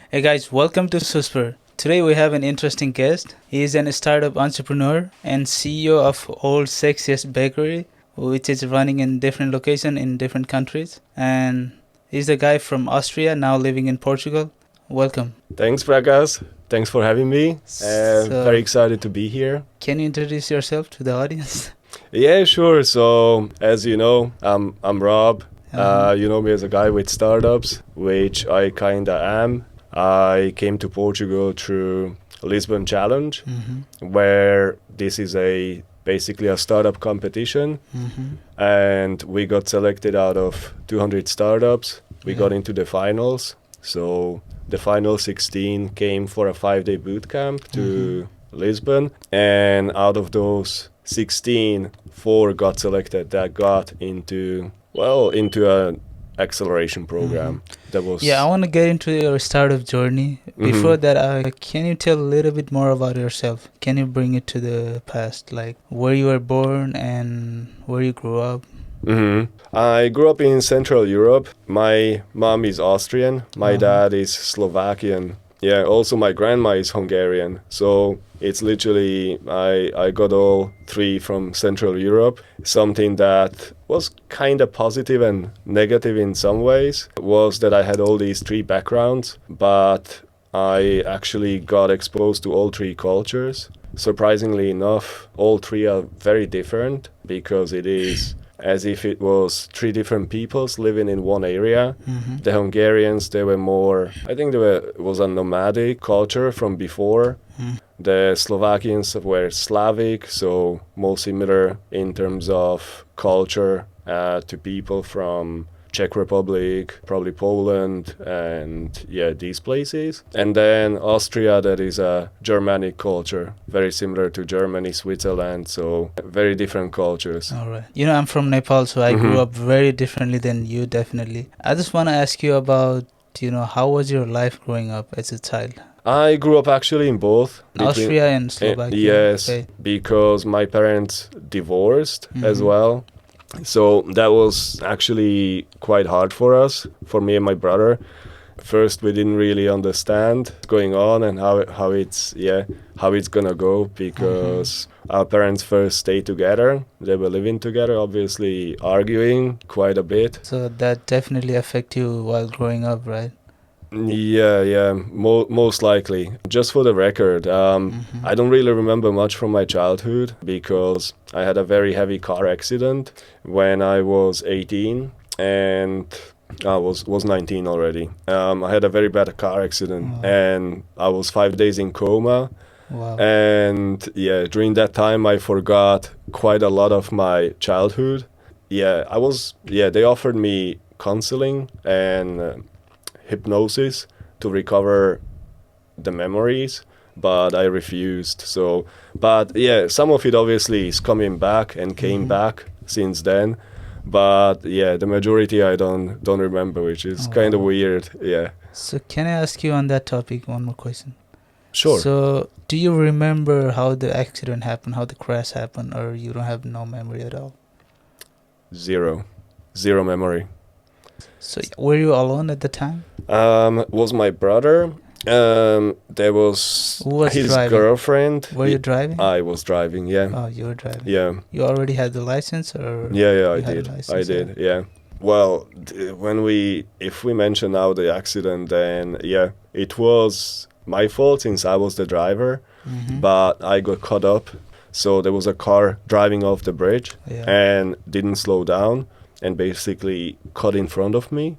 Hey guys, welcome to Susper. Today we have an interesting guest. He is an startup entrepreneur and CEO of Old Sexiest Bakery, which is running in different locations in different countries. And he's a guy from Austria, now living in Portugal. Welcome. Thanks, Prakas. Thanks for having me. So, Very excited to be here. can you introduce yourself to the audience? Yeah, sure. So, as you know, I'm Rob. You know me as a guy with startups, which I kinda am. I came to Portugal through Lisbon Challenge, where this is basically a startup competition, and we got selected out of 200 startups. We got into the finals. So the final 16 came for a 5-day boot camp to Lisbon, and out of those 16, 4 got selected that got into an acceleration program. That was Yeah, I want to get into your startup journey. Before that, can you tell a little bit more about yourself? Can you bring it to the past, like where you were born and where you grew up? I grew up in Central Europe. My mom is Austrian. My dad is Slovakian. Yeah, also my grandma is Hungarian. So it's literally, I got all 3 from Central Europe. Something that was kind of positive and negative in some ways was that I had all these 3 backgrounds, but I actually got exposed to all 3 cultures. Surprisingly enough, all 3 are very different because it is as if it was 3 different peoples living in one area. The Hungarians, they were more, I think it was a nomadic culture from before. The Slovakians were Slavic, so more similar in terms of culture to people from Czech Republic, probably Poland, and these places. And then Austria, that is a Germanic culture, very similar to Germany, Switzerland, so very different cultures. All right. You know, I'm from Nepal, so I grew up very differently than you, definitely. I just want to ask you about, how was your life growing up as a child? I grew up actually in both. Austria and Slovakia. Yes, Okay. because my parents divorced as well. So that was actually quite hard for us, for me and my brother. First, we didn't really understand what's going on and how it's gonna go, because our parents first stayed together. They were living together, obviously arguing quite a bit. So that definitely affected you while growing up, right? Yeah, most likely. Just for the record, I don't really remember much from my childhood because I had a very heavy car accident when I was 18 and I was 19 already. I had a very bad car accident and I was 5 days in coma. Wow. And during that time I forgot quite a lot of my childhood. They offered me counseling and hypnosis to recover the memories, but I refused. Some of it obviously is coming back and came back since then, but the majority I don't remember, which is kind of weird. So can I ask you on that topic one more question? Sure. So do you remember how the accident happened, how the crash happened, or you don't have no memory at all? Zero memory. So were you alone at the time? Was my brother. There was Who was his driving? girlfriend. Were you driving? I was driving, yeah. Oh, you were driving. Yeah. You already had the license, or? Yeah, you I had a did. license, Yeah. Well, if we mention now the accident, then it was my fault since I was the driver, but I got caught up. So there was a car driving off the bridge and didn't slow down and basically cut in front of me,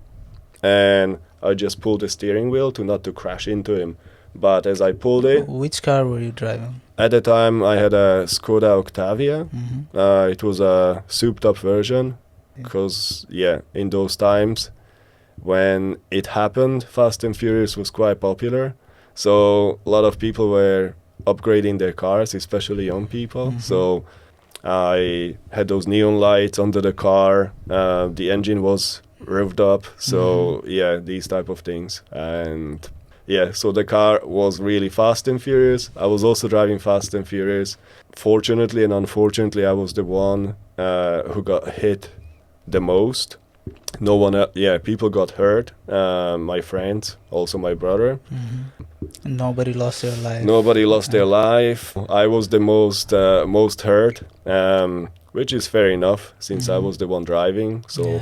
and I just pulled the steering wheel not to crash into him. But as I pulled it, Which car were you driving? at the time I had a Skoda Octavia. It was a souped-up version, because in those times when it happened, Fast and Furious was quite popular, so a lot of people were upgrading their cars, especially young people. So I had those neon lights under the car. The engine was revved up. So these type of things. And so the car was really fast and furious. I was also driving fast and furious. Fortunately and unfortunately, I was the one who got hit the most. No one else, yeah, people got hurt. My friends, also my brother. And nobody lost their life. Nobody lost their life. I was the most hurt, which is fair enough since I was the one driving. So,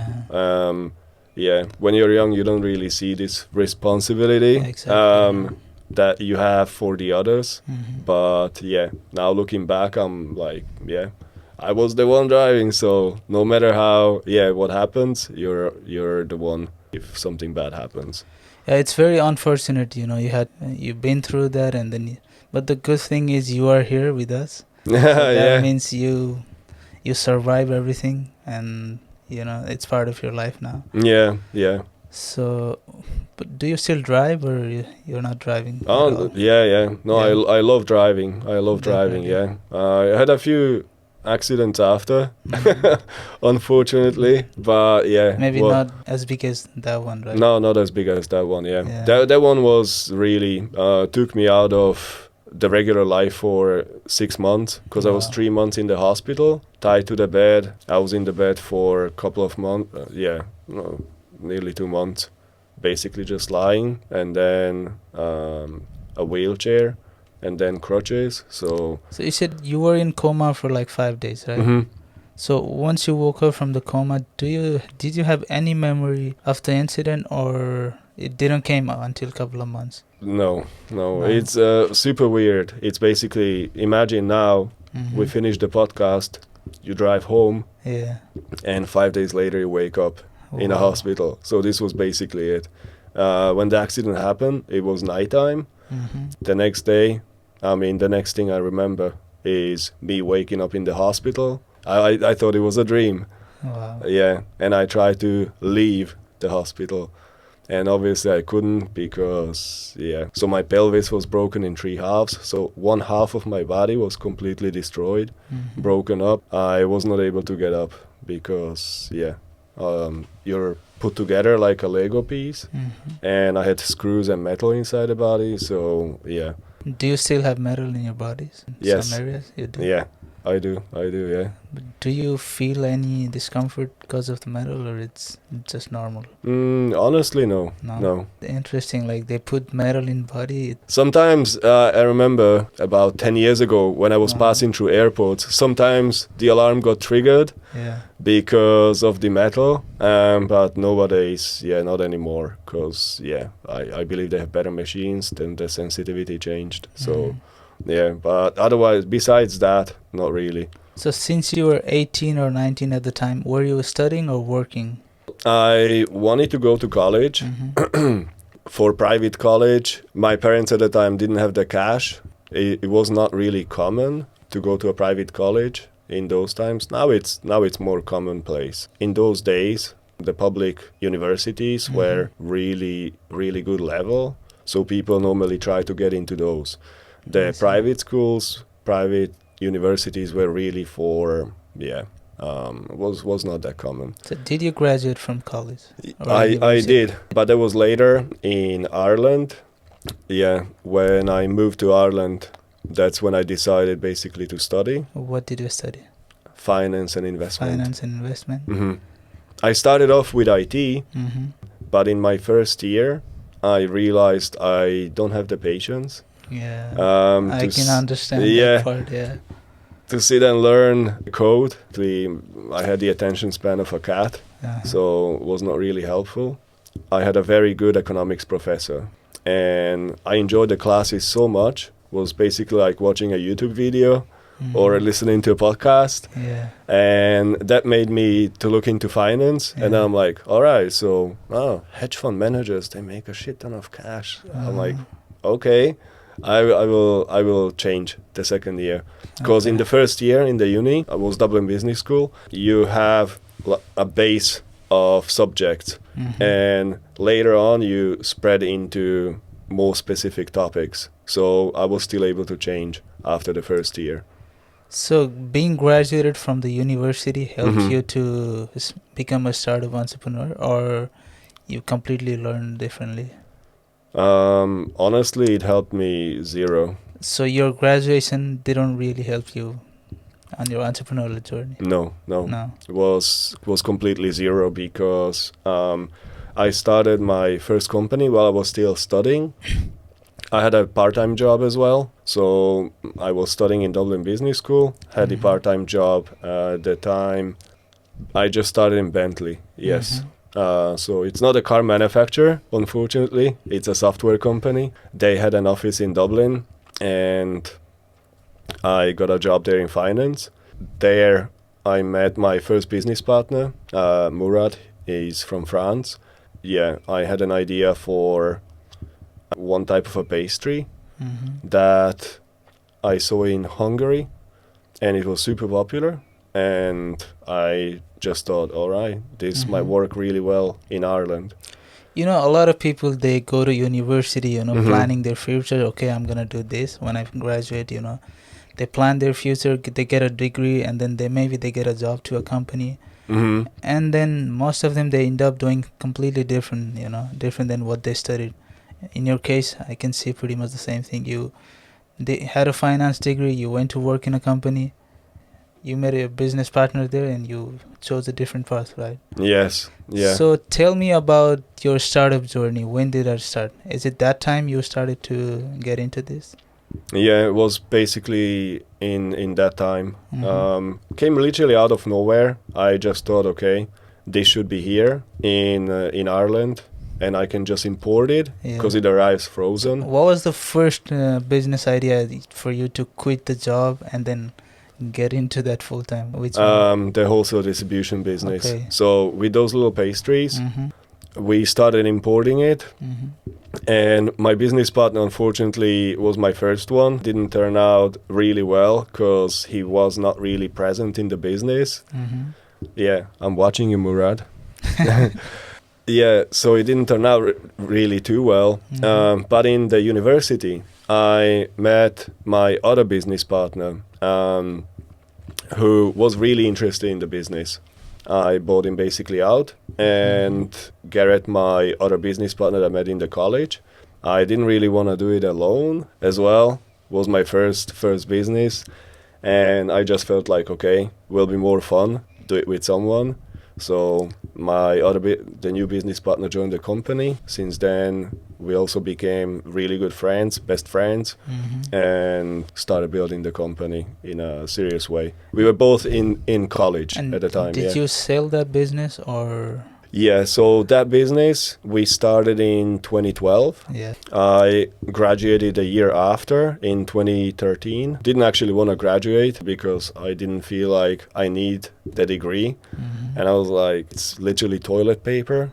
yeah, when you're young, you don't really see this responsibility Exactly. that you have for the others. But yeah, now looking back, I'm like, yeah, I was the one driving. So no matter how, yeah, what happens, you're the one if something bad happens. Yeah, it's very unfortunate, you've been through that, and then but the good thing is you are here with us. So that Yeah. means you survive everything, and it's part of your life now. Yeah, yeah. So, but do you still drive, or you're not driving at Oh, all? yeah. No, Yeah. I love driving. I love driving, yeah. I had a few accidents after, unfortunately, but yeah. Maybe well, not as big as that one, right? No, not as big as that one, yeah. Yeah. That one was really, took me out of the regular life for 6 months because I was Wow. 3 months in the hospital, tied to the bed. I was in the bed for a couple of months, no, nearly 2 months, basically just lying, and then a wheelchair, and then crutches. So you said you were in coma for like 5 days, right? mhm. So once you woke up from the coma, did you have any memory of the incident, or it didn't came out until a couple of months? No, No. it's super weird. It's basically, imagine now we finish the podcast, you drive home, Yeah. and 5 days later you wake up in a Wow. hospital. So this was basically it. When the accident happened, it was nighttime. The next day, the next thing I remember is me waking up in the hospital. I thought it was a dream. Wow. Yeah, and I tried to leave the hospital. And obviously I couldn't because, yeah. So my pelvis was broken in 3 halves. So one half of my body was completely destroyed, broken up. I was not able to get up because, yeah, you're put together like a Lego piece. And I had screws and metal inside the body. So, yeah. Do you still have metal in your bodies? In Yes. some areas you do? Yeah, I do, yeah. But do you feel any discomfort because of the metal, or it's just normal? Honestly, no. Interesting, like they put metal in body. Sometimes I remember about 10 years ago when I was passing through airports, sometimes the alarm got triggered Yeah. because of the metal, but nowadays, not anymore, because, I believe they have better machines, then the sensitivity changed. So, but otherwise, besides that, not really. So since you were 18 or 19 at the time, were you studying or working? I wanted to go to college. For private college, my parents at the time didn't have the cash. It was not really common to go to a private college in those times. Now it's more commonplace. In those days, the public universities were really, really good level, so people normally try to get into those. The private schools, private universities were really for, was not that common. So did you graduate from college? I did, but that was later in Ireland. Yeah, when I moved to Ireland, that's when I decided basically to study. What did you study? Finance and investment. Finance and investment. I started off with IT, but in my first year, I realized I don't have the patience. Yeah, I to can understand yeah. that part, yeah. To sit and learn code. I had the attention span of a cat, so it was not really helpful. I had a very good economics professor, and I enjoyed the classes so much. It was basically like watching a YouTube video or listening to a podcast. Yeah. And that made me to look into finance. And then I'm like, all right, so hedge fund managers, they make a shit ton of cash. I'm like, okay, I will change the second year. Because in the first year in the uni, I was Dublin Business School, you have a base of subjects. And later on, you spread into more specific topics. So I was still able to change after the first year. So being graduated from the university helped you to become a startup entrepreneur, or you completely learned differently? Honestly, it helped me zero. So your graduation didn't really help you on your entrepreneurial journey? No. No. It was completely zero because I started my first company while I was still studying. I had a part-time job as well. So I was studying in Dublin Business School, had the part-time job at the time. I just started in Bentley, yes. So it's not a car manufacturer, unfortunately. It's a software company. They had an office in Dublin, and I got a job there in finance. There I met my first business partner, Murad. He's from France. Yeah, I had an idea for one type of a pastry that I saw in Hungary, and it was super popular. And I just thought, all right, this might work really well in Ireland. You know, a lot of people, they go to university, you know, planning their future. Okay, I'm going to do this when I graduate, you know. They plan their future, they get a degree, and then maybe they get a job to a company. And then most of them, they end up doing completely different, you know, different than what they studied. In your case, I can see pretty much the same thing. They had a finance degree, you went to work in a company, you met a business partner there, and you chose a different path, right? Yes, yeah. So tell me about your startup journey. When did that start? Is it that time you started to get into this? Yeah, it was basically in that time. Came literally out of nowhere. I just thought, okay, this should be here in Ireland, and I can just import it because it arrives frozen. What was the first business idea for you to quit the job and then get into that full time? Which one? The wholesale distribution business. Okay. So with those little pastries, we started importing it. And my business partner, unfortunately, was my first one. Didn't turn out really well because he was not really present in the business. Yeah, I'm watching you, Murad. Yeah, so it didn't turn out really too well. But in the university, I met my other business partner, who was really interested in the business. I bought him basically out, and Garrett, my other business partner that I met in the college, I didn't really want to do it alone as well. It was my first business, and I just felt like, okay, will be more fun do it with someone. So the new business partner joined the company. Since then, we also became really good friends, best friends, and started building the company in a serious way. We were both in college at the time. Did you sell that business or? Yeah, so that business we started in 2012. Yeah. I graduated a year after in 2013. Didn't actually want to graduate because I didn't feel like I need the degree. And I was like, it's literally toilet paper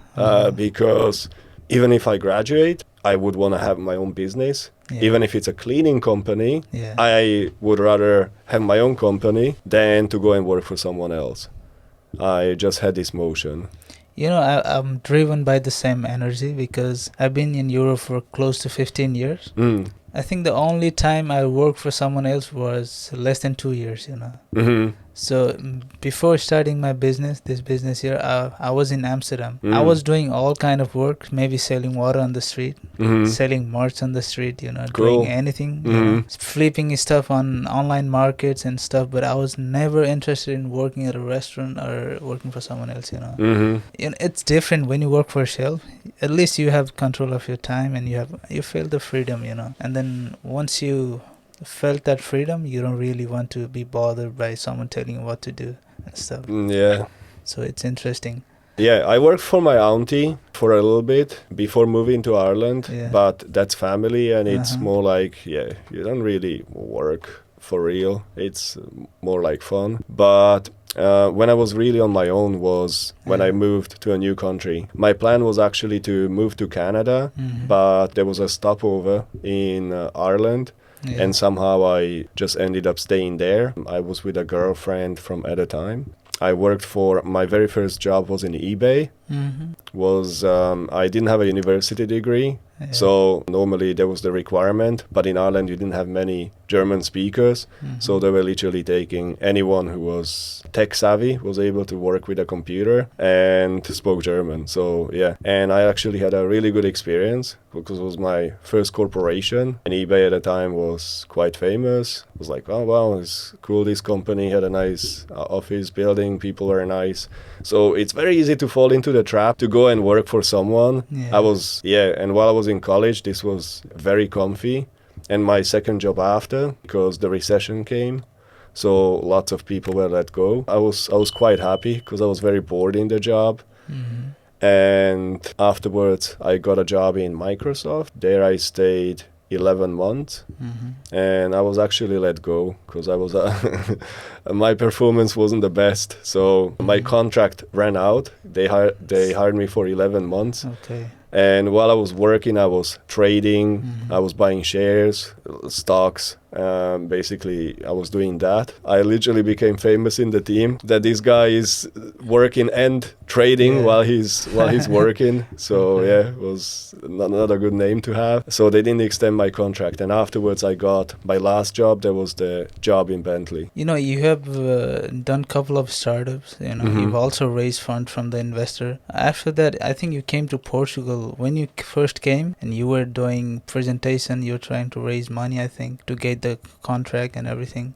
because even if I graduate, I would want to have my own business. Even if it's a cleaning company, I would rather have my own company than to go and work for someone else. I just had this motion. You know, I'm driven by the same energy because I've been in Europe for close to 15 years. I think the only time I worked for someone else was less than 2 years, you know. So before starting my business, this business here, I was in Amsterdam. I was doing all kind of work, maybe selling water on the street, selling merch on the street, you know, doing anything, you know, flipping stuff on online markets and stuff. But I was never interested in working at a restaurant or working for someone else, you know. You know, it's different when you work for yourself. At least you have control of your time and you feel the freedom, you know. And then once you felt that freedom, you don't really want to be bothered by someone telling you what to do and stuff. Yeah. So it's interesting. Yeah, I worked for my auntie for a little bit before moving to Ireland, but that's family, and it's more like, you don't really work for real. It's more like fun. But when I was really on my own was when I moved to a new country. My plan was actually to move to Canada, but there was a stopover in Ireland. And somehow I just ended up staying there. I was with a girlfriend from at the time. I worked my very first job was in eBay. Mm-hmm. was I didn't have a university degree, so normally there was the requirement, but in Ireland you didn't have many German speakers, so they were literally taking anyone who was tech savvy, was able to work with a computer and spoke German. So yeah, and I actually had a really good experience because it was my first corporation, and eBay at the time was quite famous. It was like, oh wow, it's cool, this company had a nice office building, people were nice. So it's very easy to fall into the trap to go and work for someone. And while I was in college, this was very comfy. And my second job after, because the recession came, so lots of people were let go. I was quite happy because I was very bored in the job. And afterwards, I got a job in Microsoft. There I stayed 11 months, and I was actually let go because I was my performance wasn't the best. So my contract ran out. They hired me for 11 months. Okay. And while I was working, I was trading, I was buying shares, stocks. Basically, I was doing that. I literally became famous in the team that this guy is working and trading while he's working. So it was not a good name to have. So they didn't extend my contract. And afterwards, I got my last job. That was the job in Bentley. You know, you have done a couple of startups. You know, you've also raised funds from the investor. After that, I think you came to Portugal. When you first came and you were doing presentation, you were trying to raise money, I think, to get the contract and everything.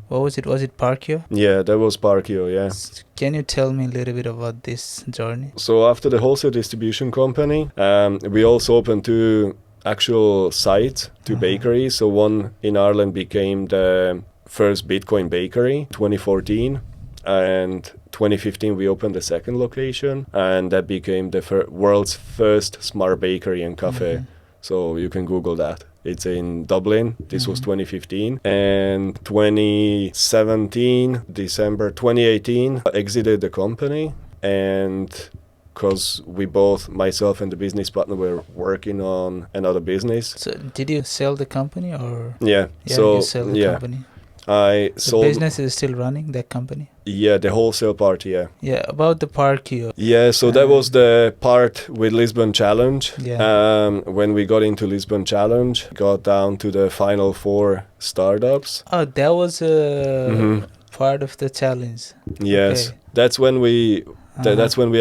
What was it? Was it Parkio? Yeah, that was Parkio, yeah. Can you tell me a little bit about this journey? So after the wholesale distribution company, we also opened two actual sites, two bakeries. So one in Ireland became the first Bitcoin bakery, 2014. And 2015 we opened the second location, and that became the world's first smart bakery and cafe. So you can Google that. It's in Dublin. This was 2015. And 2017, December 2018, exited the company. And because we both, myself and the business partner, were working on another business. So did you sell the company or? Yeah. You sell the company. I sold. The business is still running, that company? Yeah, the wholesale part, yeah. Yeah, about the Parkio. Yeah, so that was the part with Lisbon Challenge. Yeah. When we got into Lisbon Challenge, got down to the final 4 startups. Oh, that was a part of the challenge. Yes, Okay. that's when we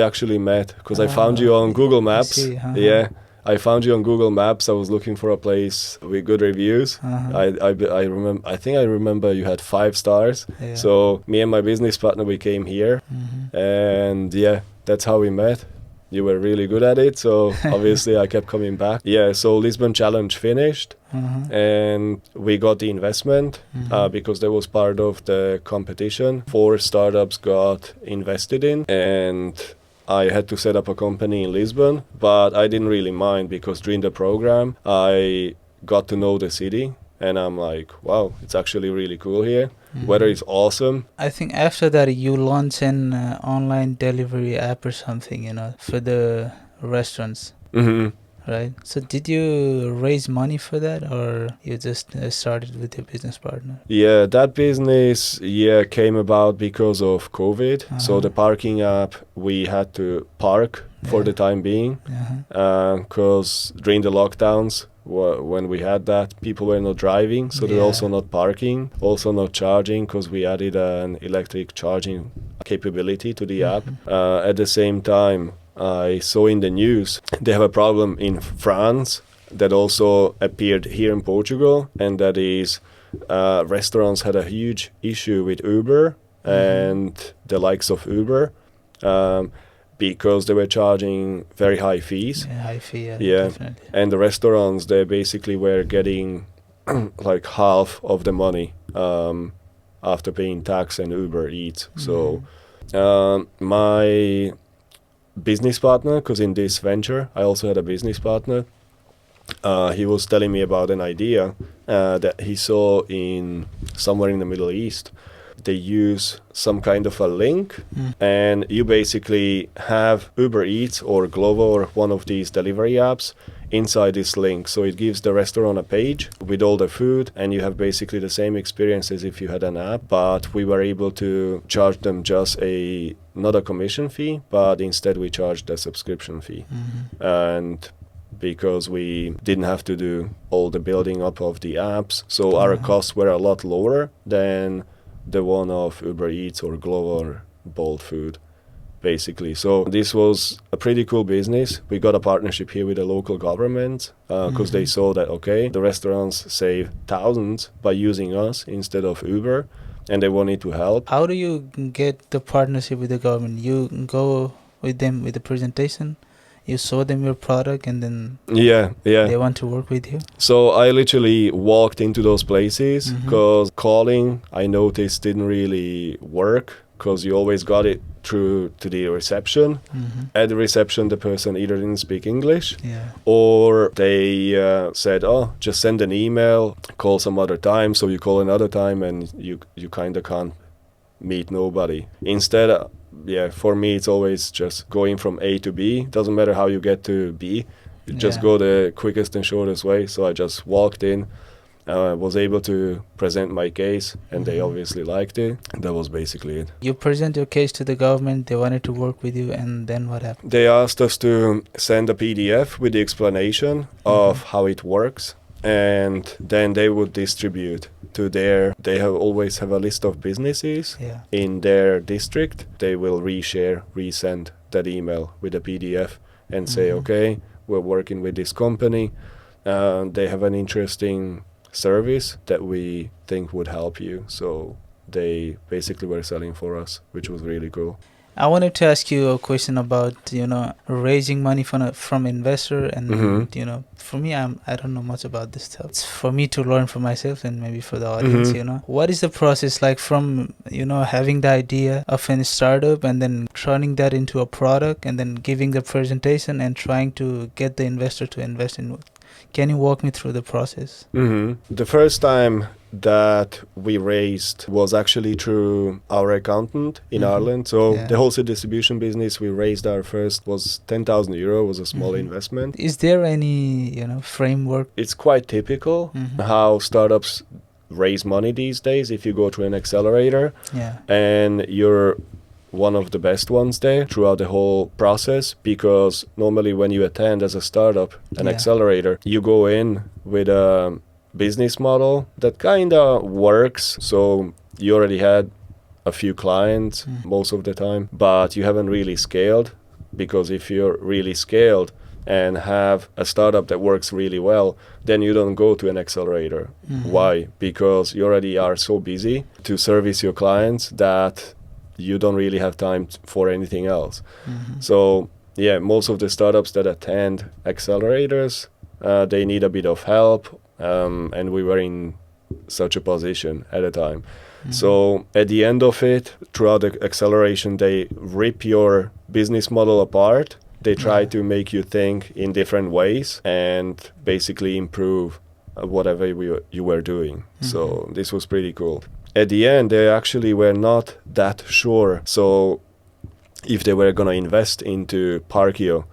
actually met, because I found you on Google Maps. Yeah. I found you on Google Maps. I was looking for a place with good reviews. I think I remember you had 5 stars. Yeah. So me and my business partner, we came here, and yeah, that's how we met. You were really good at it, so obviously I kept coming back. Yeah, so Lisbon Challenge finished, and we got the investment because that was part of the competition. 4 startups got invested in, and I had to set up a company in Lisbon, but I didn't really mind because during the program I got to know the city, and I'm like, wow, it's actually really cool here. Weather is awesome. I think after that you launched an online delivery app or something, you know, for the restaurants. Right? So did you raise money for that, or you just started with your business partner? Yeah, that business came about because of COVID. So the parking app, we had to park for the time being, because during the lockdowns, when we had that, people were not driving, so they're also not parking, also not charging, because we added an electric charging capability to the app. At the same time, I saw in the news they have a problem in France that also appeared here in Portugal, and that is restaurants had a huge issue with Uber and the likes of Uber, because they were charging very high fees. Yeah, high fee, yeah. Definitely. And the restaurants, they basically were getting like half of the money after paying tax and Uber Eats. So my business partner, because in this venture I also had a business partner, he was telling me about an idea that he saw in somewhere in the Middle East. They use some kind of a link, and you basically have Uber Eats or Glovo or one of these delivery apps inside this link. So it gives the restaurant a page with all the food, and you have basically the same experience as if you had an app, but we were able to charge them just not a commission fee, but instead we charged a subscription fee. And because we didn't have to do all the building up of the apps, so our costs were a lot lower than the one of Uber Eats or Glovo or Bolt Food, basically. So this was a pretty cool business. We got a partnership here with the local government because they saw that, okay, the restaurants save thousands by using us instead of Uber, and they wanted to help. How do you get the partnership with the government? You go with them with the presentation, you show them your product, and then they want to work with you? So I literally walked into those places because calling, I noticed, didn't really work because you always got it through to the reception. At the reception, the person either didn't speak English or they said, oh, just send an email, call some other time. So you call another time and you kind of can't meet nobody. Instead, for me, it's always just going from A to B. Doesn't matter how you get to B. You just go the quickest and shortest way. So I just walked in, was able to present my case, and they obviously liked it. That was basically it. You present your case to the government, they wanted to work with you, and then what happened? They asked us to send a PDF with the explanation of how it works, and then they would distribute to they always have a list of businesses in their district. They will resend that email with a PDF and say, okay, we're working with this company. They have an interesting service that we think would help you. So they basically were selling for us, which was really cool. I wanted to ask you a question about, raising money from investor, and for me, I don't know much about this stuff. It's for me to learn for myself and maybe for the audience. What is the process like from having the idea of a startup and then turning that into a product and then giving the presentation and trying to get the investor to invest in? Can you walk me through the process? The first time that we raised was actually through our accountant in Ireland. So the wholesale distribution business we raised, our first was 10,000 euro, was a small investment. Is there any framework? It's quite typical how startups raise money these days. If you go to an accelerator and you're one of the best ones there throughout the whole process, because normally when you attend as a startup an accelerator, you go in with a business model that kind of works. So you already had a few clients most of the time, but you haven't really scaled, because if you're really scaled and have a startup that works really well, then you don't go to an accelerator. Why? Because you already are so busy to service your clients that you don't really have time for anything else. So most of the startups that attend accelerators, they need a bit of help, and we were in such a position at the time. So at the end of it, throughout the acceleration, they rip your business model apart. They try to make you think in different ways and basically improve whatever you were doing. So this was pretty cool. At the end, they actually were not that sure. So if they were going to invest into Parkio,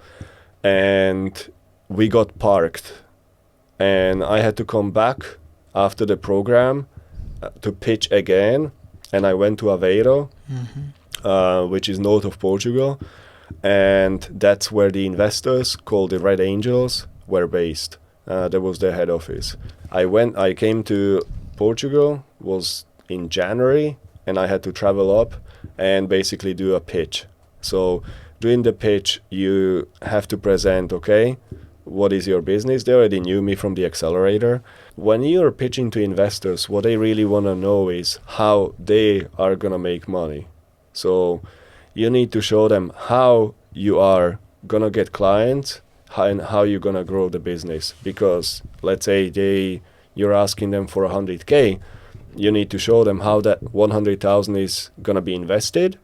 and we got parked, and I had to come back after the program to pitch again, and I went to Aveiro, which is north of Portugal, and that's where the investors, called the Red Angels, were based. That was their head office. I came to Portugal, was in January, and I had to travel up and basically do a pitch. So during the pitch, you have to present, okay, what is your business? They already knew me from the accelerator. When you're pitching to investors, what they really want to know is how they are going to make money. So you need to show them how you are going to get clients and how you're going to grow the business. Because let's say you're asking them for 100K, you need to show them how that 100,000 is going to be invested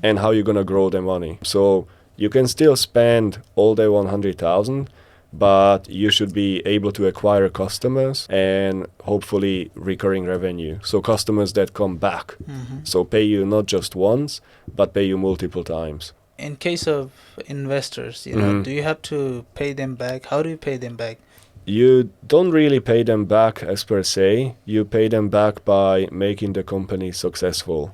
and how you're going to grow the money. So you can still spend all the 100,000, but you should be able to acquire customers and hopefully recurring revenue. So customers that come back. So pay you not just once, but pay you multiple times. in case of investors, you know, Mhm. do you have to pay them back? How do you pay them back? You don't really pay them back as per se. You pay them back by making the company successful.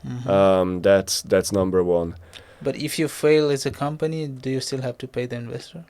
That's number one. But if you fail as a company, do you still have to pay the investor?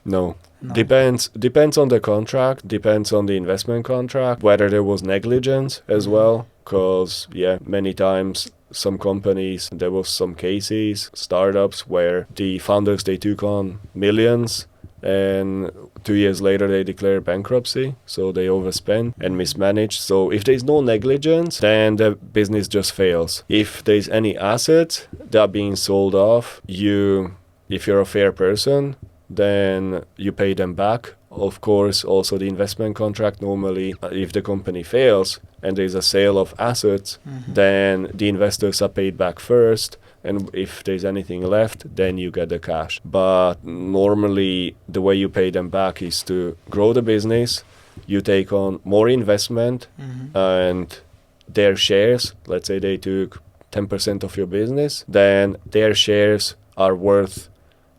No. No. Depends on the contract, depends on the investment contract, whether there was negligence as well. Because, yeah, many times some companies, there was some cases, startups where the founders, they took on millions and 2 years later they declared bankruptcy. So they overspent and mismanaged. So if there's no negligence, then the business just fails. If there's any assets that are being sold off, if you're a fair person, then you pay them back. Of course, also the investment contract, normally, if the company fails and there's a sale of assets, then the investors are paid back first. And if there's anything left, then you get the cash. But normally, the way you pay them back is to grow the business. You take on more investment and their shares, let's say they took 10% of your business, then their shares are worth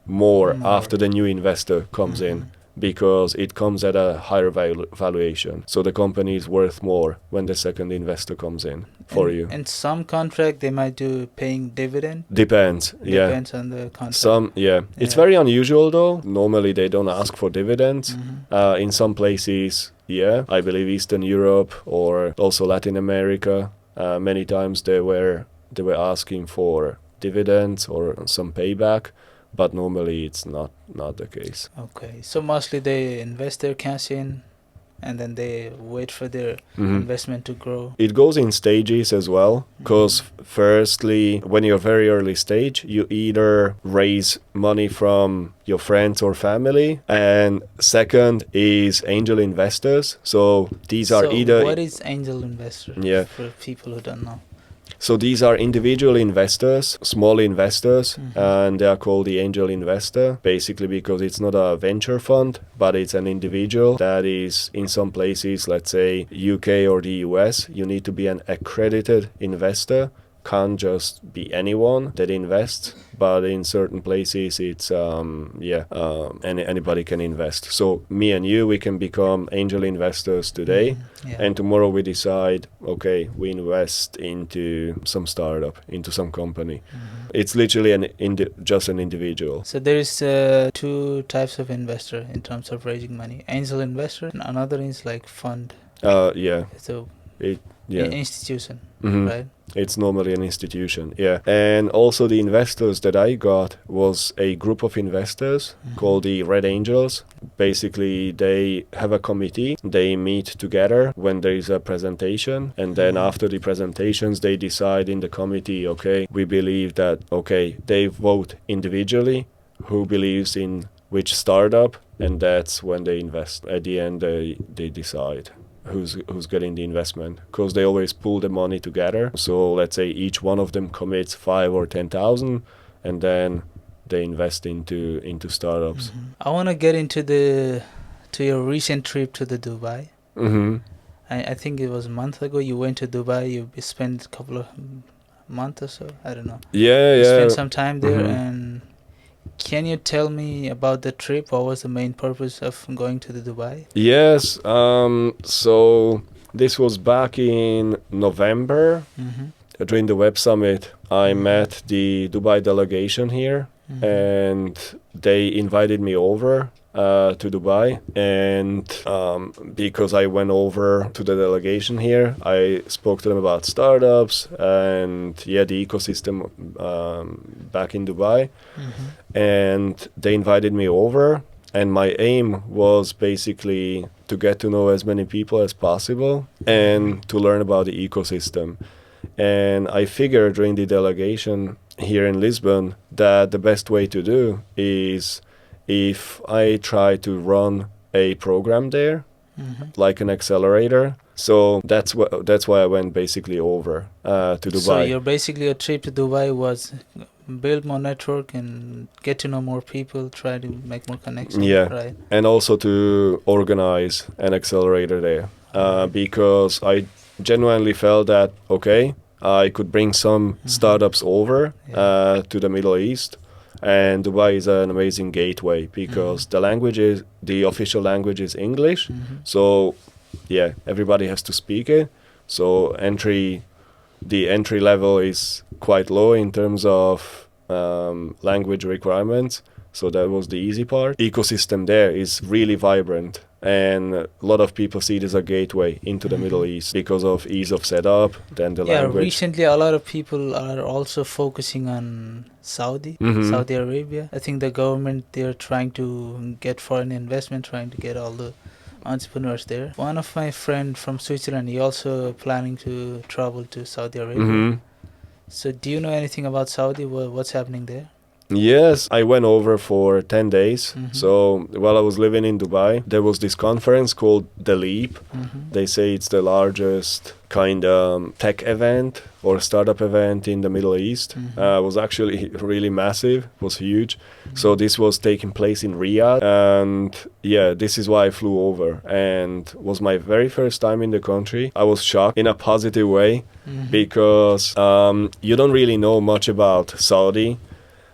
more after the new investor comes in, because it comes at a higher valuation. So the company is worth more when the second investor comes in for you. And some contract they might do paying dividend. Depends. Yeah. Depends on the contract. It's very unusual though. Normally they don't ask for dividends. In some places, yeah, I believe Eastern Europe or also Latin America, many times they were asking for dividends or some payback. But normally it's not the case. Okay, so mostly they invest their cash in, and then they wait for their investment to grow. It goes in stages as well, because firstly, when you're very early stage, you either raise money from your friends or family, and second is angel investors. So these are either... What is angel investor? Yeah. For people who don't know. So these are individual investors, small investors, and they are called the angel investor, basically because it's not a venture fund, but it's an individual that is in some places, let's say UK or the US, you need to be an accredited investor. Can't just be anyone that invests, but in certain places it's anybody can invest. So me and you, we can become angel investors today, and tomorrow we decide, okay, we invest into some startup, into some company. It's literally just an individual. So there is two types of investor in terms of raising money: angel investor, and another is like fund. So institution, right? It's normally an institution, yeah. And also the investors that I got was a group of investors called the Red Angels. Basically, they have a committee. They meet together when there is a presentation. And then after the presentations, they decide in the committee, okay, we believe that, okay, they vote individually who believes in which startup. And that's when they invest. At the end, they decide who's getting the investment, because they always pool the money together. So let's say each one of them commits 5 or 10,000, and then they invest into startups. I want to get into your recent trip to the Dubai. I think it was a month ago you went to Dubai. You spent a couple of months or so, I don't know. You spent some time there. And can you tell me about the trip? What was the main purpose of going to the Dubai? Yes. So this was back in November. During the Web Summit, I met the Dubai delegation here, and they invited me over to Dubai. And because I went over to the delegation here, I spoke to them about startups and the ecosystem back in Dubai. And they invited me over, and my aim was basically to get to know as many people as possible and to learn about the ecosystem. And I figured during the delegation here in Lisbon that the best way to do is if I try to run a program there, like an accelerator. So that's why I went basically over to Dubai. So your trip to Dubai was build more network and get to know more people, try to make more connections, right? And also to organize an accelerator there, because I genuinely felt that, okay, I could bring some startups over to the Middle East, And Dubai is an amazing gateway because the official language is English. So yeah, everybody has to speak it. So the entry level is quite low in terms of language requirements. So that was the easy part. Ecosystem there is really vibrant, and a lot of people see it as a gateway into the Middle East because of ease of setup, then the language. Yeah, recently a lot of people are also focusing on Saudi Arabia. I think the government, they're trying to get foreign investment, trying to get all the entrepreneurs there. One of my friend from Switzerland, he also planning to travel to Saudi Arabia. So do you know anything about Saudi? What's happening there? Yes, I went over for 10 days. So while I was living in Dubai, there was this conference called The Leap. They say it's the largest kind of tech event or startup event in the Middle East. It was actually really massive, it was huge. So this was taking place in Riyadh. And yeah, this is why I flew over. And it was my very first time in the country. I was shocked in a positive way because you don't really know much about Saudi.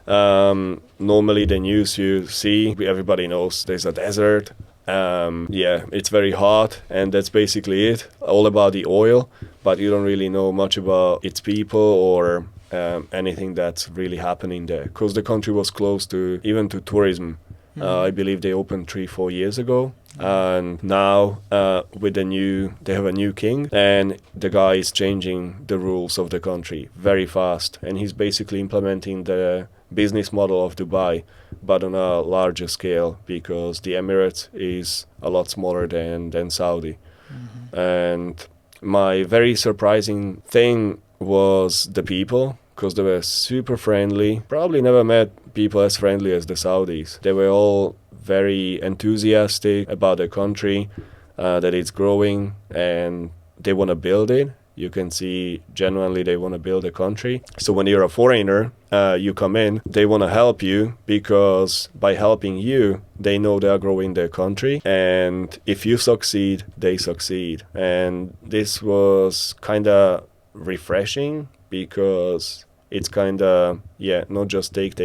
Normally the news you see, everybody knows there's a desert. Yeah, it's very hot, and that's basically it. All about the oil, but you don't really know much about its people or anything that's really happening there. Because the country was close to even to tourism. I believe they opened 3-4 years ago. And now they have a new king, and the guy is changing the rules of the country very fast, and he's basically implementing the business model of Dubai, but on a larger scale, because the Emirates is a lot smaller than Saudi. And my very surprising thing was the people, because they were super friendly. Probably never met people as friendly as the Saudis. They were all very enthusiastic about the country, that it's growing, and they want to build it. You can see genuinely they want to build a country. So when you're a foreigner, you come in, they want to help you, because by helping you, they know they are growing their country. And if you succeed, they succeed. And this was kind of refreshing, because it's kind of, not just take,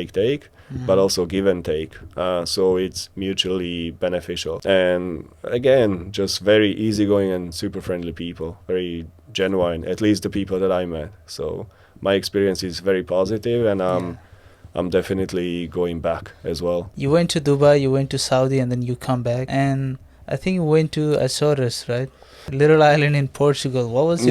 but also give and take. So it's mutually beneficial. And again, just very easygoing and super friendly people, very genuine, at least the people that I met. So my experience is very positive, and I'm definitely going back as well. You went to Dubai, you went to Saudi, and then you come back. And I think you went to Azores, right? Little island in Portugal. What was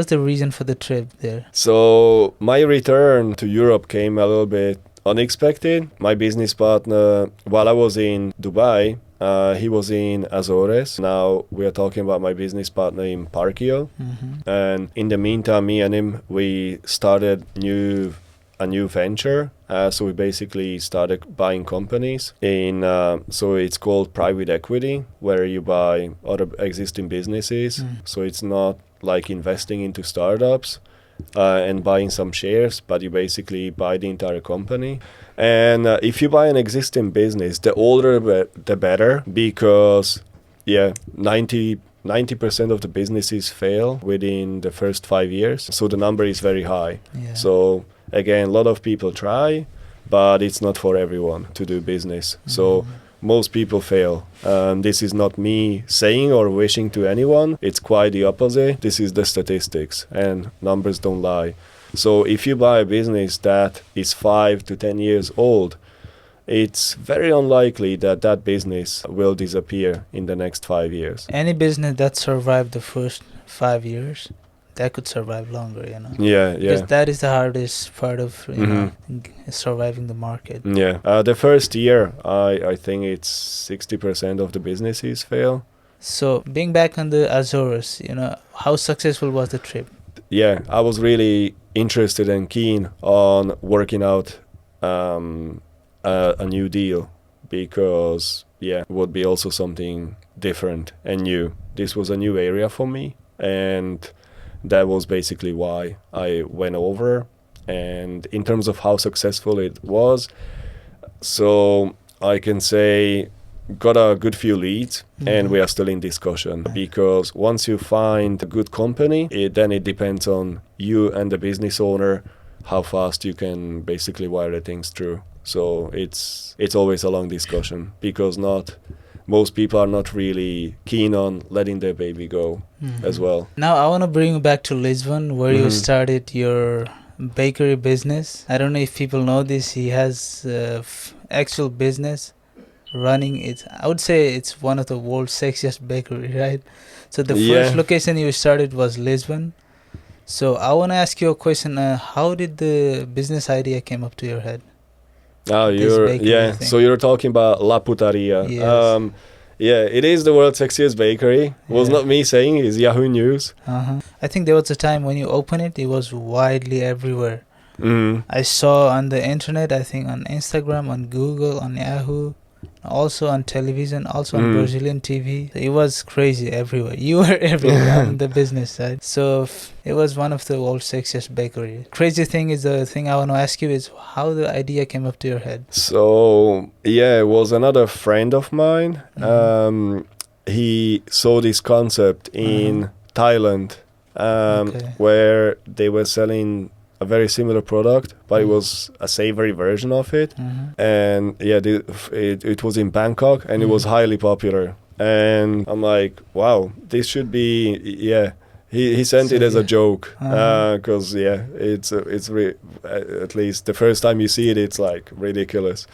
the reason for the trip there? So my return to Europe came a little bit unexpected. My business partner, while I was in Dubai, he was in Azores. Now we are talking about my business partner in Parkio. And in the meantime, me and him, we started a new venture. So we basically started buying companies so it's called private equity, where you buy other existing businesses. So it's not like investing into startups and buying some shares, but you basically buy the entire company. And if you buy an existing business, the older the better, because 90% of the businesses fail within the first 5 years. So the number is very high. So again, a lot of people try, but it's not for everyone to do business. So most people fail. This is not me saying or wishing to anyone. It's quite the opposite. This is the statistics, and numbers don't lie. So if you buy a business that is 5 to 10 years old, it's very unlikely that business will disappear in the next 5 years. Any business that survived the first 5 years, that could survive longer, Yeah. Because that is the hardest part of surviving the market. The first year, I think it's 60% of the businesses fail. So being back on the Azores, how successful was the trip? I was really interested and keen on working out a new deal, because it would be also something different and new. This was a new area for me, and that was basically why I went over. And in terms of how successful it was, so I can say got a good few leads, and we are still in discussion, because once you find a good company, then it depends on you and the business owner how fast you can basically wire the things through. So it's always a long discussion because not most people are not really keen on letting their baby go as well. Now I want to bring you back to Lisbon, where you started your bakery business. I don't know if people know this. He has actual business running it. I would say it's one of the world's sexiest bakery, right? So the first location you started was Lisbon. So I want to ask you a question. How did the business idea came up to your head? Oh, so you're talking about La Putaria. Yes. It is the world's sexiest bakery. It was not me saying, it's Yahoo News. I think there was a time when you opened it was widely everywhere. I saw on the internet, I think on Instagram, on Google, on Yahoo, also on television, also on Brazilian TV. It was crazy everywhere. You were everywhere on the business side. So it was one of the world's sexiest bakery. Crazy thing is, the thing I want to ask you is how the idea came up to your head. So it was another friend of mine. He saw this concept in Thailand, where they were selling a very similar product, but it was a savory version of it. And it was in Bangkok, and it was highly popular. And I'm like, wow, this should be, He sent it as a joke, because at least the first time you see it, it's like ridiculous.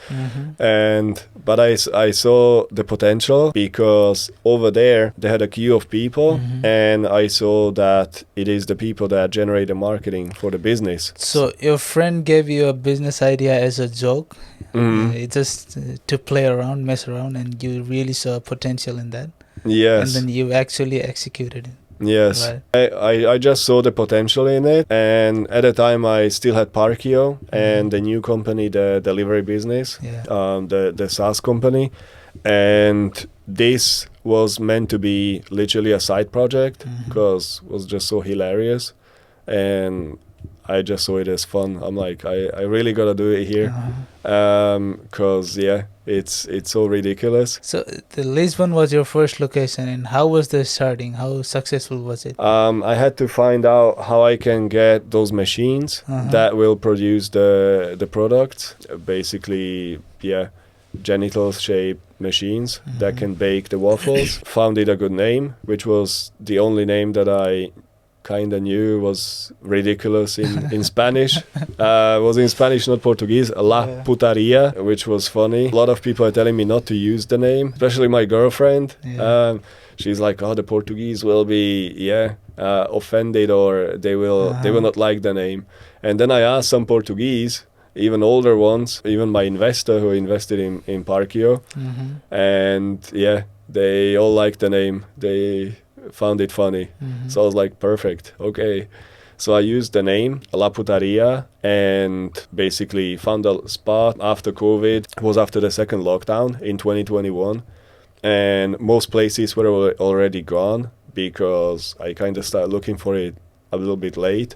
But I saw the potential because over there they had a queue of people, and I saw that it is the people that generate the marketing for the business. So your friend gave you a business idea as a joke, it's just to play around, mess around, and you really saw potential in that. Yes. And then you actually executed it. Yes, right. I just saw the potential in it, and at the time I still had Parkio and the new company, the delivery business, the SaaS company, and this was meant to be literally a side project because it was just so hilarious, and I just saw it as fun. I'm like, I really gotta do it here, because it's so ridiculous. So the Lisbon was your first location, and how was the starting? How successful was it? I had to find out how I can get those machines that will produce the products. Basically, genital shaped machines that can bake the waffles. Found it a good name, which was the only name that I kind of knew was ridiculous in Spanish. Was in Spanish, not Portuguese. La Putaria, which was funny. A lot of people are telling me not to use the name, especially my girlfriend. She's like, oh, the Portuguese will be offended, or they will not like the name. And then I asked some Portuguese, even older ones, even my investor who invested in Parkio, and they all liked the name. They found it funny. So I was like, perfect, okay. So I used the name La Putaria and basically found a spot after COVID. It was after the second lockdown in 2021, and most places were already gone because I kind of started looking for it a little bit late.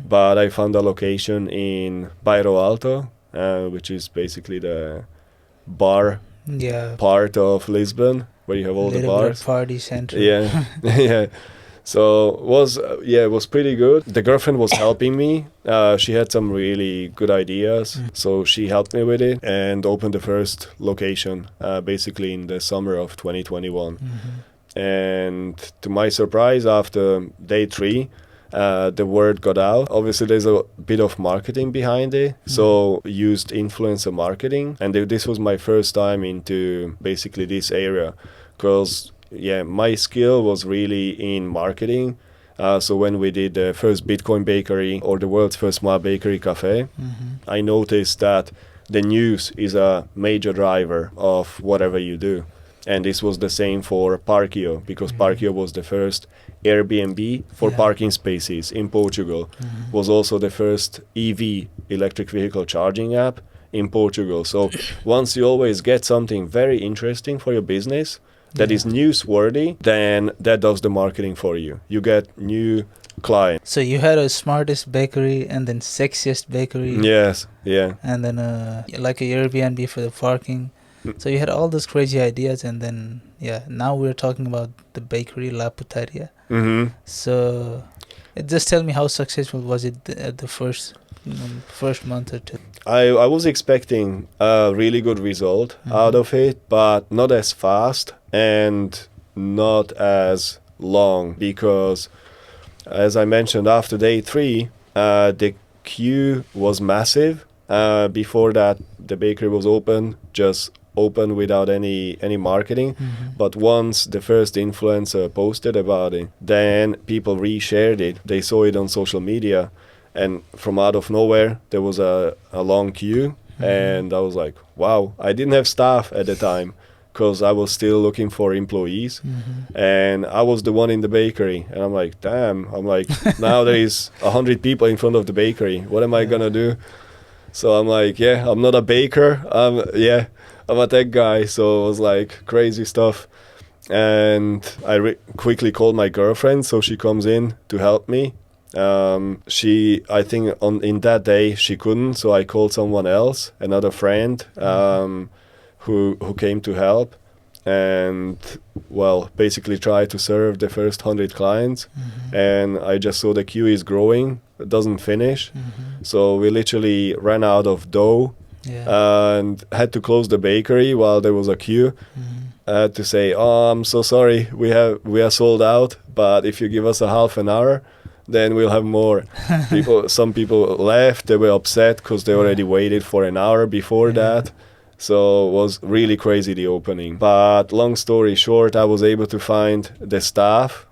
But I found a location in Bairro Alto, which is basically the bar part of Lisbon, where you have all the bars. Party center. So it was pretty good. The girlfriend was helping me. She had some really good ideas, so she helped me with it and opened the first location basically in the summer of 2021. And to my surprise, after day 3, the word got out. Obviously, there's a bit of marketing behind it, so used influencer marketing. And this was my first time into basically this area, because my skill was really in marketing. So when we did the first Bitcoin bakery, or the world's first smart bakery cafe, I noticed that the news is a major driver of whatever you do. And this was the same for Parkio, because Parkio was the first Airbnb for parking spaces in Portugal. Was also the first EV, electric vehicle charging app, in Portugal. So once you always get something very interesting for your business that is newsworthy, then that does the marketing for you. You get new clients. So you had a smartest bakery and then sexiest bakery. Yes, And then like a Airbnb for the parking. So you had all those crazy ideas, and then now we're talking about the bakery La Putaria. So just tell me, how successful was it at the first? first month or two? I was expecting a really good result out of it, but not as fast and not as long, because as I mentioned, after day 3, the queue was massive. Before that, the bakery was just open without any marketing. But once the first influencer posted about it, then people reshared it. They saw it on social media, and from out of nowhere, there was a long queue. And I was like, wow, I didn't have staff at the time, because I was still looking for employees, and I was the one in the bakery, and I'm like, damn, now there is 100 people in front of the bakery. What am I gonna do? So I'm like, yeah, I'm not a baker. I'm a tech guy. So it was like crazy stuff. And I quickly called my girlfriend, so she comes in to help me. I think in that day she couldn't, so I called someone else, another friend, who came to help, and basically tried to serve the first 100 clients. And I just saw the queue is growing, it doesn't finish. So we literally ran out of dough and had to close the bakery while there was a queue. I had to say, oh, I'm so sorry, we are sold out, but if you give us a half an hour, then we'll have more. Some people left, they were upset because they already waited for an hour before that. So it was really crazy, the opening. But long story short, I was able to find the staff.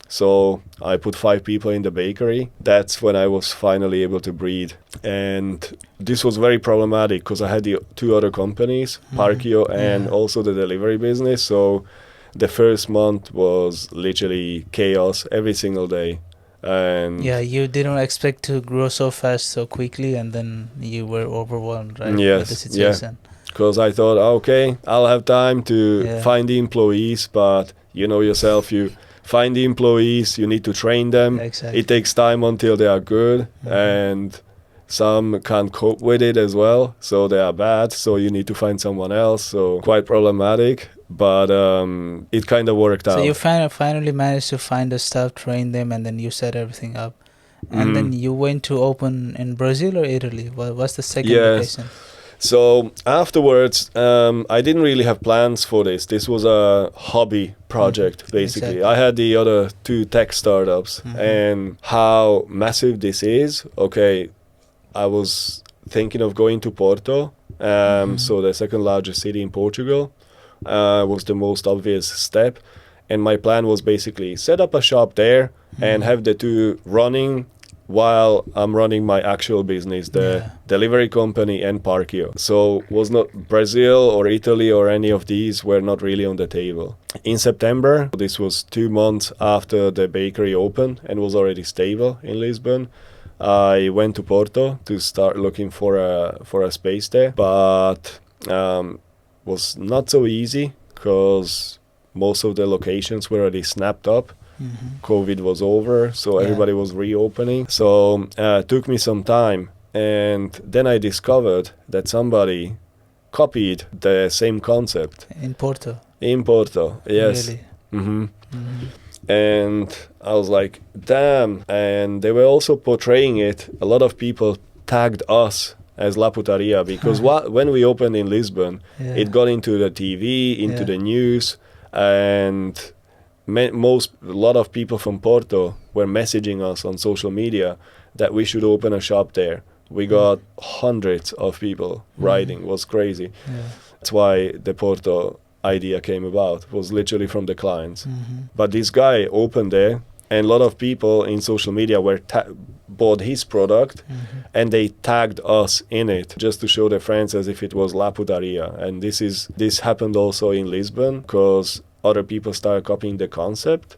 So I put 5 people in the bakery. That's when I was finally able to breathe. And this was very problematic because I had the 2 other companies, Parkio and also the delivery business. So the first month was literally chaos every single day. And you didn't expect to grow so fast so quickly, and then you were overwhelmed, right? Yes, with the situation. Because I thought, okay, I'll have time to find the employees, but you know yourself, you find the employees, you need to train them. Exactly. It takes time until they are good, and some can't cope with it as well, so they are bad, so you need to find someone else. So quite problematic, but it kind of worked out. So you finally managed to find the staff, train them, and then you set everything up. And then you went to open in Brazil or Italy? What's the second location? So afterwards, I didn't really have plans for this. This was a hobby project, basically. I had the other 2 tech startups, and how massive this is. Okay, I was thinking of going to Porto, so the second largest city in Portugal, was the most obvious step. And my plan was basically set up a shop there and have the 2 running while I'm running my actual business, the delivery company and Parkio. So was not Brazil or Italy or any of these were not really on the table. In September, this was 2 months after the bakery opened and was already stable in Lisbon, I went to Porto to start looking for a space there, but was not so easy because most of the locations were already snapped up. COVID was over, so everybody was reopening. So it took me some time, and then I discovered that somebody copied the same concept. In Porto? In Porto, yes. Really? And I was like, damn. And they were also portraying it. A lot of people tagged us as La Putaria because when we opened in Lisbon, it got into the TV, into the news, and a lot of people from Porto were messaging us on social media that we should open a shop there. We got hundreds of people writing. It was crazy. That's why the Porto idea came about. It was literally from the clients. But this guy opened there, and a lot of people in social media bought his product, and they tagged us in it just to show their friends as if it was La Putaria. And this happened also in Lisbon because other people started copying the concept,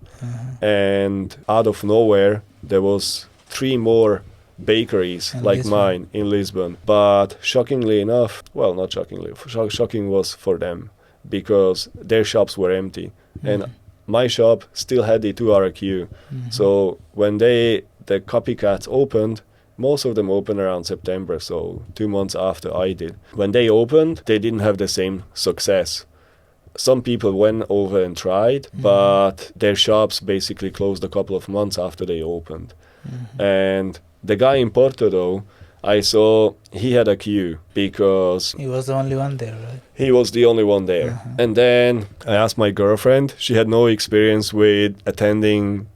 and out of nowhere there was 3 more bakeries in like Lisbon. Mine in Lisbon. But shockingly enough, well, not shockingly, shocking was for them because their shops were empty, and my shop still had the 2-hour queue. So when the copycats opened, most of them opened around September, so 2 months after I did. When they opened, they didn't have the same success. Some people went over and tried, but their shops basically closed a couple of months after they opened. And the guy in Porto, though, I saw he had a queue because He was the only one there, right? he was the only one there. And then I asked my girlfriend. She had no experience with attending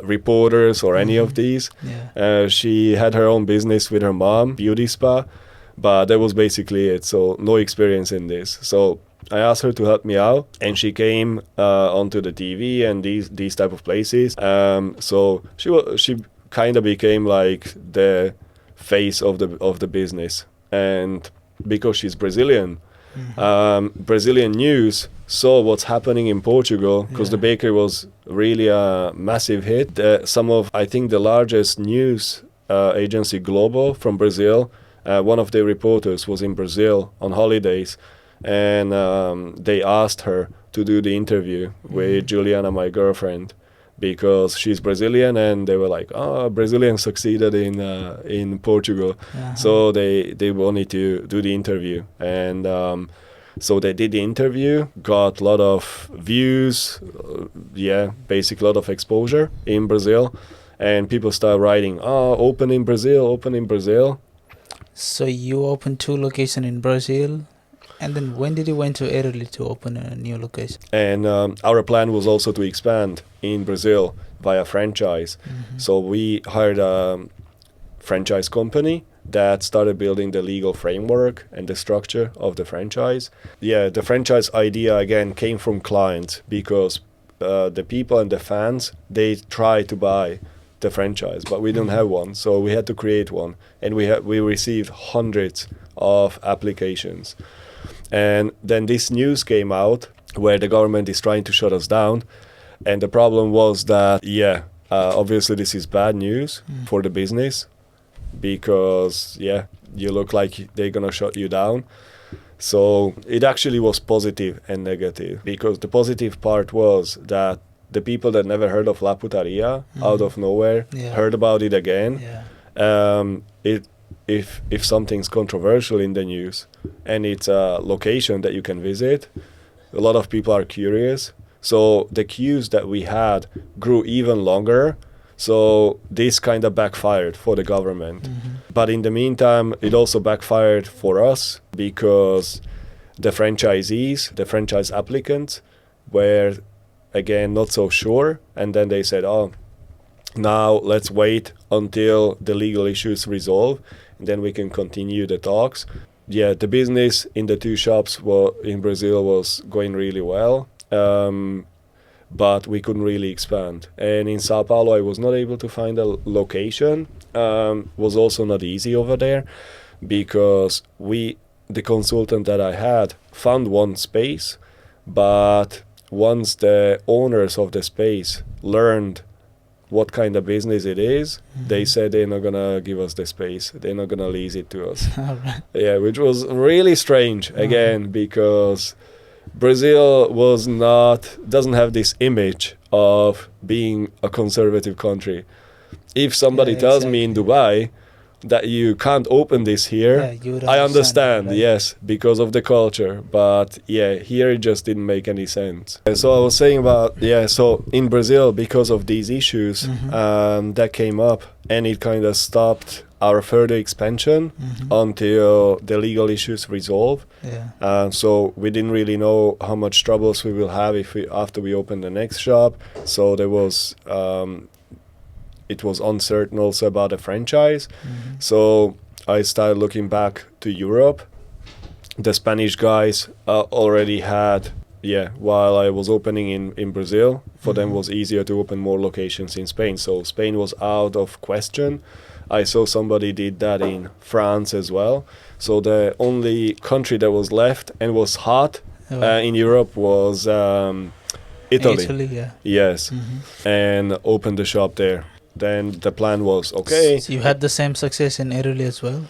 reporters or any of these. Yeah. She had her own business with her mom, beauty spa, but that was basically it. So no experience in this. So I asked her to help me out, and she came onto the TV and these type of places. So she kind of became like the face of the business, and because she's Brazilian, Brazilian news saw what's happening in Portugal because the bakery was really a massive hit. Some of, I think, the largest news agency, Globo, from Brazil, one of their reporters was in Brazil on holidays, and they asked her to do the interview with Juliana, my girlfriend, because she's Brazilian, and they were like, "Oh, Brazilian succeeded in Portugal," so they wanted to do the interview, and so they did the interview, got a lot of views, basically a lot of exposure in Brazil, and people started writing, "Oh, open in Brazil, open in Brazil." So you opened 2 locations in Brazil, and then when did you went to Italy to open a new location? And our plan was also to expand in Brazil via franchise. So we hired a franchise company that started building the legal framework and the structure of the franchise. Yeah, the franchise idea again came from clients because the people and the fans, they try to buy the franchise, but we don't have one, so we had to create one, and we received hundreds of applications. And then this news came out where the government is trying to shut us down, and the problem was that obviously this is bad news for the business, because you look like they're gonna shut you down. So it actually was positive and negative, because the positive part was that the people that never heard of La Putaria out of nowhere heard about it again. If something's controversial in the news and it's a location that you can visit, a lot of people are curious. So the queues that we had grew even longer. So this kind of backfired for the government. But in the meantime, it also backfired for us, because the franchisees, the franchise applicants, were again not so sure. And then they said, "Oh, now let's wait until the legal issues resolve, and then we can continue the talks." Yeah, the business in the 2 shops in Brazil was going really well, but we couldn't really expand. And in Sao Paulo, I was not able to find a location. Was also not easy over there, because the consultant that I had found one space, but once the owners of the space learned what kind of business it is, they said they're not gonna give us the space. They're not gonna lease it to us. Yeah, which was really strange again, because Brazil doesn't have this image of being a conservative country. If somebody tells me in Dubai that you can't open this here, I understand, right? Yes, because of the culture, but here it just didn't make any sense. And so I was saying about, so in Brazil, because of these issues that came up, and it kind of stopped our further expansion until the legal issues resolve. So we didn't really know how much troubles we will have after we open the next shop. So there was it was uncertain also about a franchise. So I started looking back to Europe. The Spanish guys already had, while I was opening in Brazil, for them was easier to open more locations in Spain. So Spain was out of question. I saw somebody did that in France as well. So the only country that was left and was hot in Europe was Italy. Yes. And opened the shop there. Then the plan was, okay. So you had the same success in Italy as well?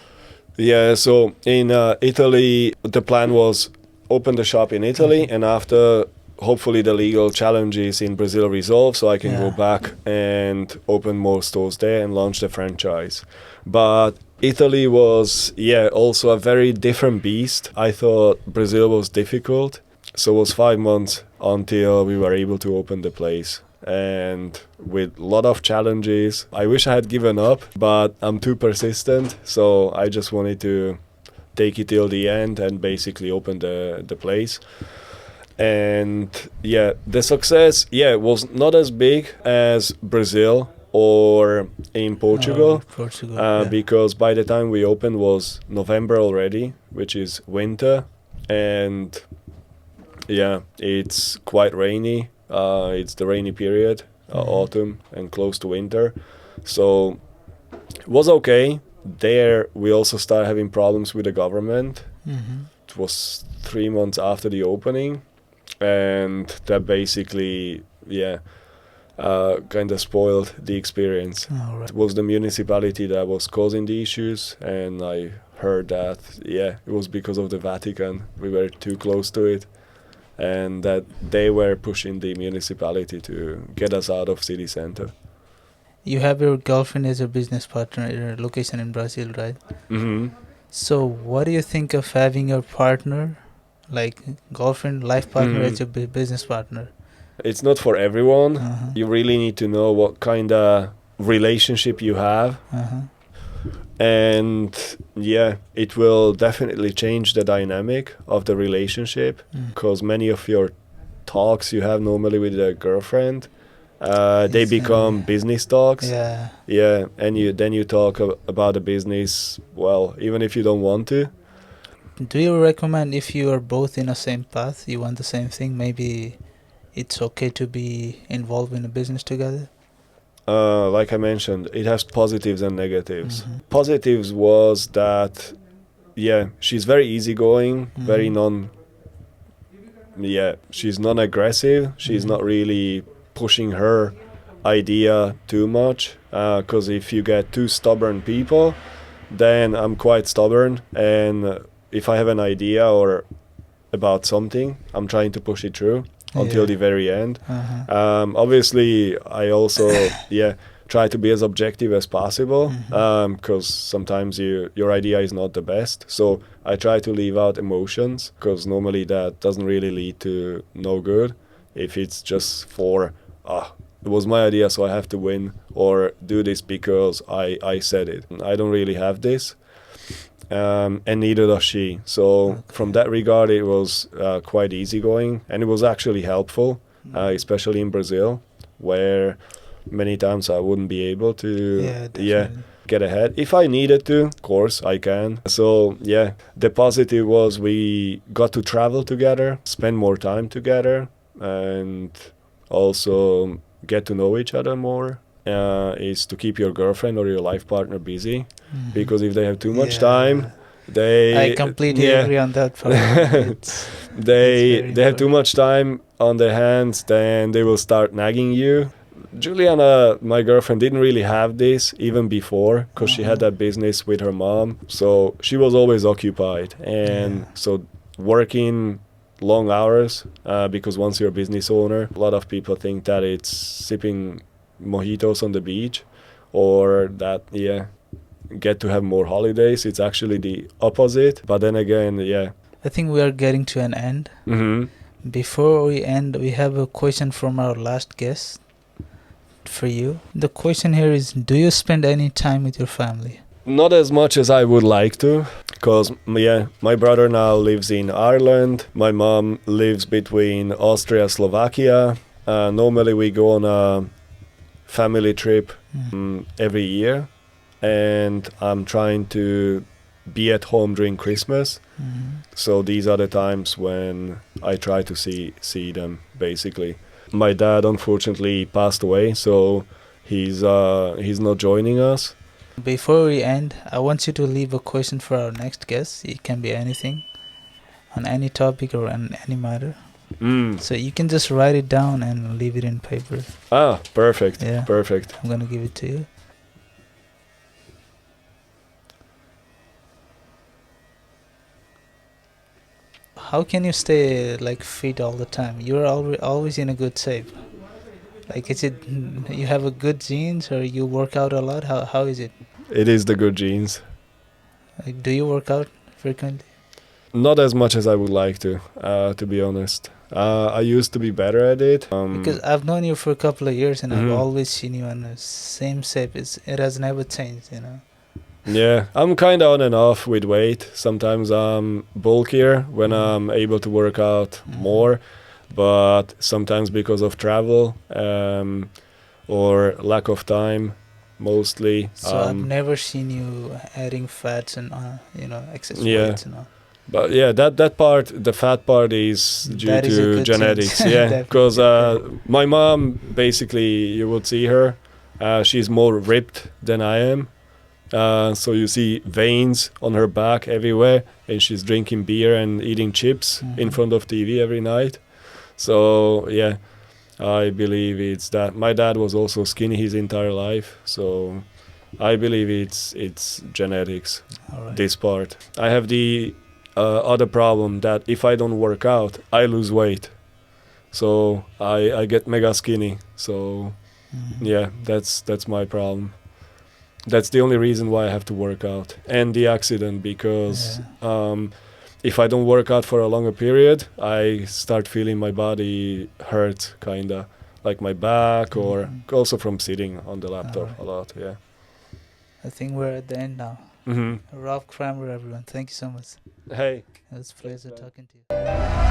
Yeah, so in Italy, the plan was open the shop in Italy, and after hopefully the legal challenges in Brazil resolve, so I can go back and open more stores there and launch the franchise. But Italy was, also a very different beast. I thought Brazil was difficult, so it was 5 months until we were able to open the place. and with a lot of challenges. I wish I had given up, but I'm too persistent, so I just wanted to take it till the end and basically open the place. And yeah, the success, was not as big as Brazil or in Portugal, because by the time we opened was November already, which is winter, and yeah, it's quite rainy. It's the rainy period, autumn and close to winter, so it was okay. There we also started having problems with the government. It was 3 months after the opening, and that basically kind of spoiled the experience. It was the municipality that was causing the issues, and I heard that it was because of the Vatican. We were too close to it, and that they were pushing the municipality to get us out of city center. You have your girlfriend as a business partner at your location in Brazil, right? So what do you think of having your partner, like girlfriend, life partner, as your business partner? It's not for everyone. You really need to know what kind of relationship you have. And it will definitely change the dynamic of the relationship, because many of your talks you have normally with a girlfriend, they become business talks. And you talk about the business, well, even if you don't want to. Do you recommend, if you are both in the same path, you want the same thing, maybe it's okay to be involved in a business together? Like I mentioned, it has positives and negatives. Positives was that, she's very easygoing, very she's non-aggressive. She's not really pushing her idea too much, because if you get two stubborn people, then I'm quite stubborn, and if I have an idea or about something, I'm trying to push it through until the very end. Obviously, I also try to be as objective as possible, because sometimes your idea is not the best. So I try to leave out emotions, because normally that doesn't really lead to no good. If it's just for, it was my idea, so I have to win, or do this because I said it. I don't really have this. And neither does she. So from that regard, it was quite easygoing, and it was actually helpful, especially in Brazil, where many times I wouldn't be able to get ahead. If I needed to, of course, I can. So the positive was we got to travel together, spend more time together, and also get to know each other more. Is to keep your girlfriend or your life partner busy, because if they have too much time, I completely agree on that part. They have too much time on their hands, then they will start nagging you. Juliana, my girlfriend, didn't really have this even before, because she had that business with her mom, so she was always occupied, and so working long hours, because once you're a business owner, a lot of people think that it's sipping mojitos on the beach, or that get to have more holidays. It's actually the opposite. But then again, I think we are getting to an end. Before we end, we have a question from our last guest for you. The question here is, do you spend any time with your family? Not as much as I would like to, because my brother now lives in Ireland. My mom lives between Austria, Slovakia. Normally we go on a family trip every year, and I'm trying to be at home during Christmas. So these are the times when I try to see them, basically. My dad unfortunately passed away, so he's not joining us. Before we end, I want you to leave a question for our next guest. It can be anything, on any topic or on any matter. So you can just write it down and leave it in paper. Perfect. Perfect. I'm gonna give it to you. How can you stay fit all the time? You're always in a good shape. Is it you have a good genes, or you work out a lot? How is it? It is the good genes. Do you work out frequently? Not as much as I would like to be honest. I used to be better at it. Because I've known you for a couple of years and I've Mhm. always seen you in the same shape. It has never changed, you know. Yeah, I'm kind of on and off with weight. Sometimes I'm bulkier when Mhm. I'm able to work out Mhm. more, but sometimes because of travel or lack of time, mostly. So I've never seen you adding fats and excess Yeah. weights and all. But yeah, that part, the fat part, is due That is a to good genetics. change. Yeah, Definitely, because yeah. my mom, basically, you would see her. She's more ripped than I am. So you see veins on her back everywhere, and she's drinking beer and eating chips in Mhm. front of TV every night. So yeah, I believe it's that. My dad was also skinny his entire life, so I believe it's genetics. All right. This part. I have the other problem that if I don't work out, I lose weight. So I get mega skinny. So Mhm. yeah, that's my problem. That's the only reason why I have to work out. And the accident, because if I don't work out for a longer period, I start feeling my body hurt, kinda, like my back, or also from sitting on the laptop a lot. Yeah. I think we're at the end now. Hmm. Rob Kramer, everyone. Thank you so much. Hey. It was a pleasure Thanks, man. talking to you.